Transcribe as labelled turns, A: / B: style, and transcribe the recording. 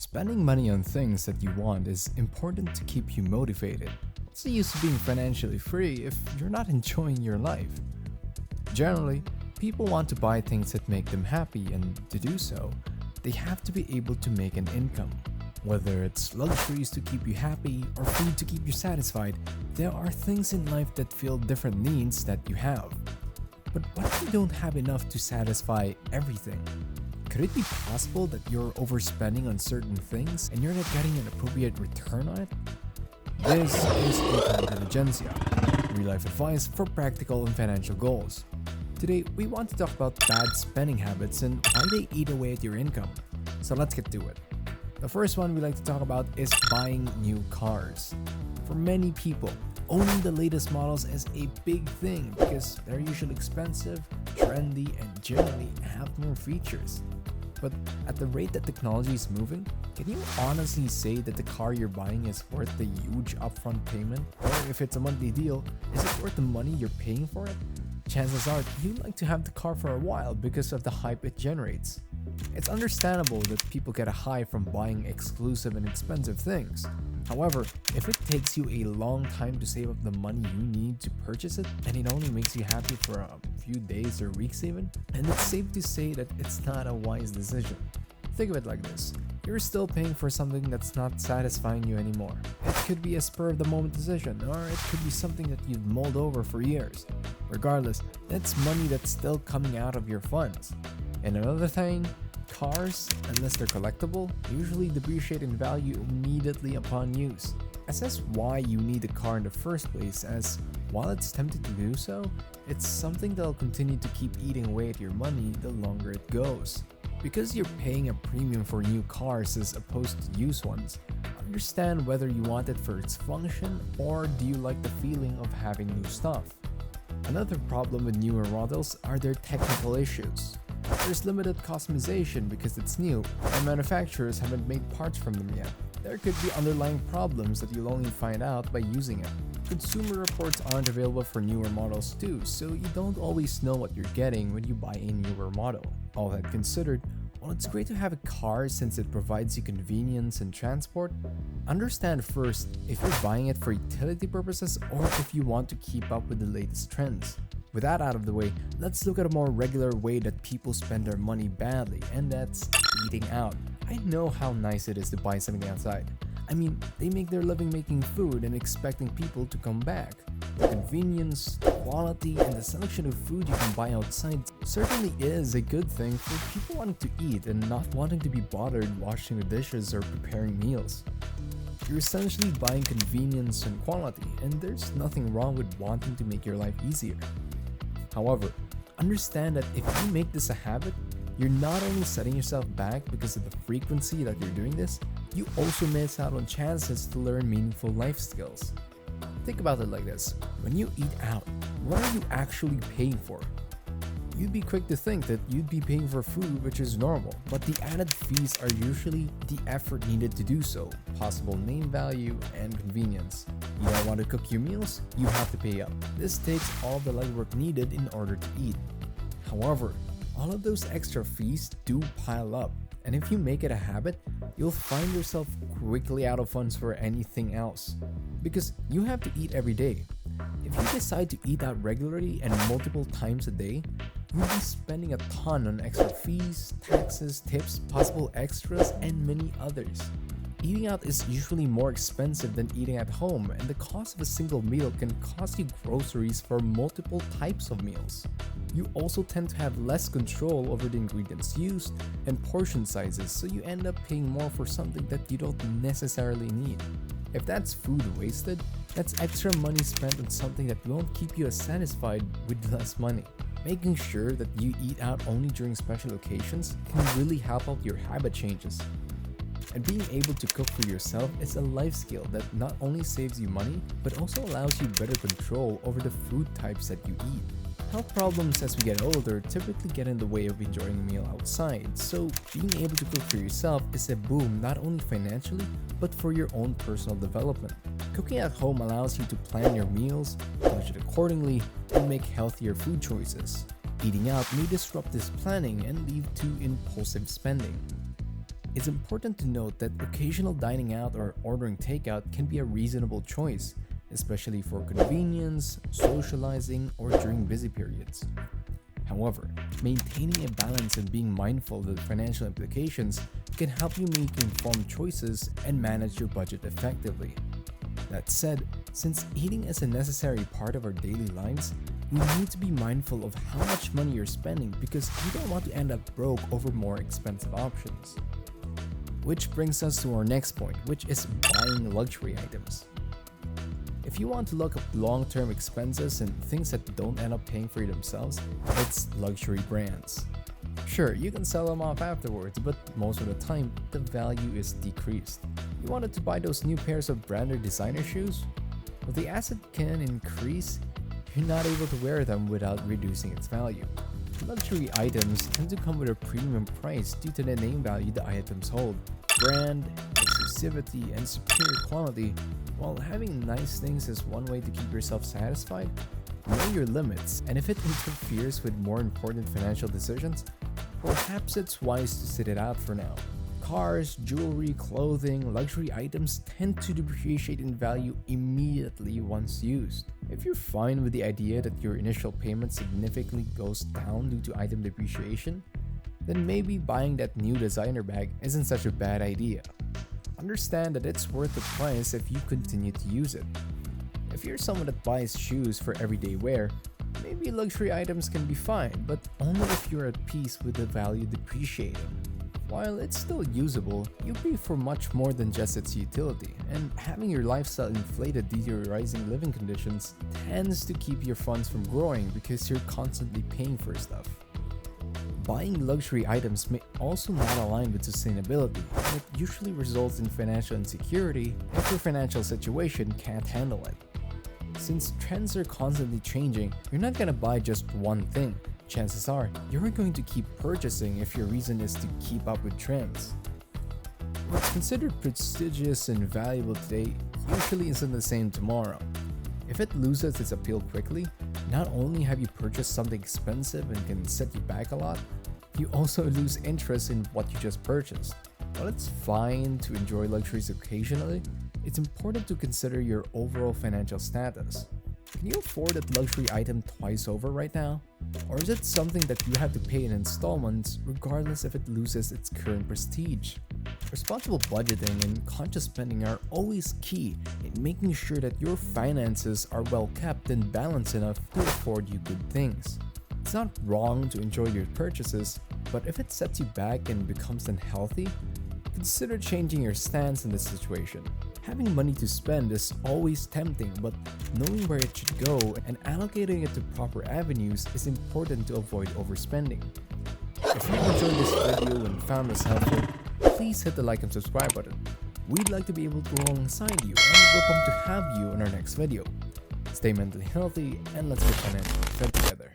A: Spending money on things that you want is important to keep you motivated. What's the use of being financially free if you're not enjoying your life? Generally, people want to buy things that make them happy, and to do so, they have to be able to make an income. Whether it's luxuries to keep you happy or food to keep you satisfied, there are things in life that fill different needs that you have. But what if you don't have enough to satisfy everything? Could it be possible that you're overspending on certain things and you're not getting an appropriate return on it? This is Intelligentsia, real life advice for practical and financial goals. Today, we want to talk about bad spending habits and why they eat away at your income. So let's get to it. The first one we like to talk about is buying new cars. For many people, owning the latest models is a big thing because they're usually expensive, trendy, and generally have more features. But at the rate that technology is moving, can you honestly say that the car you're buying is worth the huge upfront payment? Or if it's a monthly deal, is it worth the money you're paying for it? Chances are you'd like to have the car for a while because of the hype it generates. It's understandable that people get a high from buying exclusive and expensive things. However, if it takes you a long time to save up the money you need to purchase it, and it only makes you happy for a few days or weeks even, then it's safe to say that it's not a wise decision. Think of it like this. You're still paying for something that's not satisfying you anymore. It could be a spur-of-the-moment decision, or it could be something that you've mulled over for years. Regardless, that's money that's still coming out of your funds. And another thing, cars, unless they're collectible, usually depreciate in value immediately upon use. Assess why you need a car in the first place, as while it's tempting to do so, it's something that'll continue to keep eating away at your money the longer it goes. Because you're paying a premium for new cars as opposed to used ones, understand whether you want it for its function or do you like the feeling of having new stuff. Another problem with newer models are their technical issues. There's limited customization because it's new, and manufacturers haven't made parts from them yet. There could be underlying problems that you'll only find out by using it. Consumer reports aren't available for newer models too, so you don't always know what you're getting when you buy a newer model. All that considered, while it's great to have a car since it provides you convenience and transport, understand first if you're buying it for utility purposes or if you want to keep up with the latest trends. With that out of the way, let's look at a more regular way that people spend their money badly, and that's eating out. I know how nice it is to buy something outside. I mean, they make their living making food and expecting people to come back. The convenience, the quality, and the selection of food you can buy outside certainly is a good thing for people wanting to eat and not wanting to be bothered washing the dishes or preparing meals. You're essentially buying convenience and quality, and there's nothing wrong with wanting to make your life easier. However, understand that if you make this a habit, you're not only setting yourself back because of the frequency that you're doing this, you also miss out on chances to learn meaningful life skills. Think about it like this. When you eat out, what are you actually paying for? You'd be quick to think that you'd be paying for food, which is normal, but the added fees are usually the effort needed to do so, possible name value, and convenience. You don't want to cook your meals? You have to pay up. This takes all the legwork needed in order to eat. However, all of those extra fees do pile up, and if you make it a habit, you'll find yourself quickly out of funds for anything else. Because you have to eat every day. If you decide to eat out regularly and multiple times a day, you'll be spending a ton on extra fees, taxes, tips, possible extras, and many others. Eating out is usually more expensive than eating at home, and the cost of a single meal can cost you groceries for multiple types of meals. You also tend to have less control over the ingredients used and portion sizes, so you end up paying more for something that you don't necessarily need. If that's food wasted, that's extra money spent on something that won't keep you as satisfied with less money. Making sure that you eat out only during special occasions can really help out your habit changes. And being able to cook for yourself is a life skill that not only saves you money, but also allows you better control over the food types that you eat. Health problems as we get older typically get in the way of enjoying a meal outside, so being able to cook for yourself is a boom not only financially, but for your own personal development. Cooking at home allows you to plan your meals, budget accordingly, and make healthier food choices. Eating out may disrupt this planning and lead to impulsive spending. it's important to note that occasional dining out or ordering takeout can be a reasonable choice, especially for convenience, socializing, or during busy periods. However, maintaining a balance and being mindful of the financial implications can help you make informed choices and manage your budget effectively. That said, since eating is a necessary part of our daily lives, you need to be mindful of how much money you're spending because you don't want to end up broke over more expensive options. Which brings us to our next point, which is buying luxury items. If you want to look up long-term expenses and things that don't end up paying for themselves, it's luxury brands. Sure, you can sell them off afterwards, but most of the time, the value is decreased. You wanted to buy those new pairs of branded designer shoes? Well, the asset can increase. You're not able to wear them without reducing its value. Luxury items tend to come with a premium price due to the name value the items hold, brand, exclusivity, and superior quality. While having nice things is one way to keep yourself satisfied, know your limits, and if it interferes with more important financial decisions, perhaps it's wise to sit it out for now. Cars, jewelry, clothing, luxury items tend to depreciate in value immediately once used. If you're fine with the idea that your initial payment significantly goes down due to item depreciation, then maybe buying that new designer bag isn't such a bad idea. Understand that it's worth the price if you continue to use it. If you're someone that buys shoes for everyday wear, maybe luxury items can be fine, but only if you're at peace with the value depreciating. While it's still usable, you pay for much more than just its utility, and having your lifestyle inflated due to your rising living conditions tends to keep your funds from growing because you're constantly paying for stuff. Buying luxury items may also not align with sustainability, and it usually results in financial insecurity if your financial situation can't handle it. Since trends are constantly changing, you're not gonna buy just one thing. Chances are, you're going to keep purchasing if your reason is to keep up with trends. What's considered prestigious and valuable today usually isn't the same tomorrow. If it loses its appeal quickly, not only have you purchased something expensive and can set you back a lot, you also lose interest in what you just purchased. While it's fine to enjoy luxuries occasionally, it's important to consider your overall financial status. Can you afford that luxury item twice over right now? Or is it something that you have to pay in installments regardless if it loses its current prestige? Responsible budgeting and conscious spending are always key in making sure that your finances are well kept and balanced enough to afford you good things. It's not wrong to enjoy your purchases, but if it sets you back and becomes unhealthy, consider changing your stance in this situation. Having money to spend is always tempting, but knowing where it should go and allocating it to proper avenues is important to avoid overspending. If you enjoyed this video and found this helpful, please hit the like and subscribe button. We'd like to be able to go alongside you and we're pumped to have you in our next video. Stay mentally healthy and let's get financially fed together.